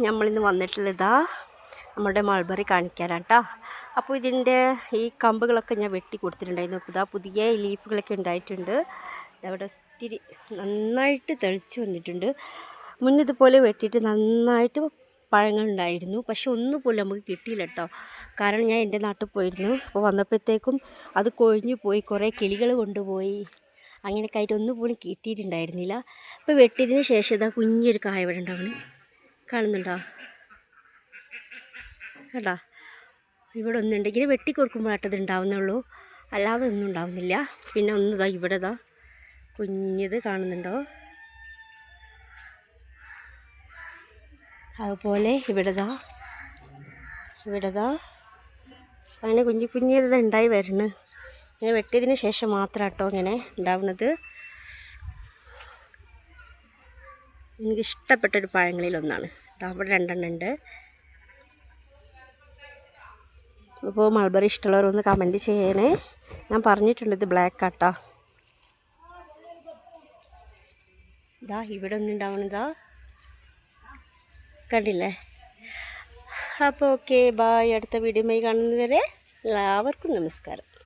നമ്മളിന്ന് വന്നിട്ടുള്ളതാ നമ്മുടെ മൾബറി കാണിക്കാനാണ് കേട്ടോ. അപ്പോൾ ഇതിൻ്റെ ഈ കമ്പുകളൊക്കെ ഞാൻ വെട്ടി കൊടുത്തിട്ടുണ്ടായിരുന്നു. അപ്പോൾ ഇതാ പുതിയ ലീഫുകളൊക്കെ ഉണ്ടായിട്ടുണ്ട്. അവിടെ ഒത്തിരി നന്നായിട്ട് തെളിച്ച് വന്നിട്ടുണ്ട്. മുന്നിതുപോലെ വെട്ടിയിട്ട് നന്നായിട്ട് പഴങ്ങളുണ്ടായിരുന്നു. പക്ഷെ ഒന്നുപോലും നമുക്ക് കിട്ടിയില്ല കേട്ടോ. കാരണം ഞാൻ എൻ്റെ നാട്ടിൽ പോയിരുന്നു. അപ്പോൾ വന്നപ്പോഴത്തേക്കും അത് കൊഴിഞ്ഞു പോയി, കുറേ കിളികൾ കൊണ്ടുപോയി. അങ്ങനെയൊക്കെ ആയിട്ട് ഒന്നുപോലും കിട്ടിയിട്ടുണ്ടായിരുന്നില്ല. അപ്പോൾ വെട്ടിയതിന് ശേഷം ഇതാ കുഞ്ഞൊരു കായ ഇവിടെ ഉണ്ടാവുന്നു, കാണുന്നുണ്ടോ? കേട്ടോ, ഇവിടെ ഒന്നുണ്ടെങ്കിൽ വെട്ടി കൊടുക്കുമ്പോഴാട്ടത് ഉണ്ടാവുന്നുള്ളൂ, അല്ലാതെ ഒന്നും ഉണ്ടാവുന്നില്ല. പിന്നെ ഒന്നിതാ ഇവിടെ ഇതാ കുഞ്ഞത് കാണുന്നുണ്ടോ? അതുപോലെ ഇവിടെതാ അങ്ങനെ കുഞ്ഞു കുഞ്ഞത് ഉണ്ടായി വരുന്നു. ഇങ്ങനെ വെട്ടിയതിന് ശേഷം മാത്രം കേട്ടോ ഇങ്ങനെ ഉണ്ടാവുന്നത്. എനിക്കിഷ്ടപ്പെട്ടൊരു പഴങ്ങളിലൊന്നാണ്. അവിടെ 2 ഉണ്ട്. അപ്പോൾ മൾബറി ഇഷ്ടമുള്ളവരൊന്ന് കമൻറ്റ് ചെയ്യണേ. ഞാൻ പറഞ്ഞിട്ടുണ്ട് ഇത് ബ്ലാക്ക് ആട്ടാ. ഇതാ ഇവിടെ ഒന്നുണ്ടാവണതാ, കണ്ടില്ലേ? അപ്പോൾ ഓക്കെ, ബായ്. അടുത്ത വീഡിയോയുമായി കാണുന്നതുവരെ എല്ലാവർക്കും നമസ്കാരം.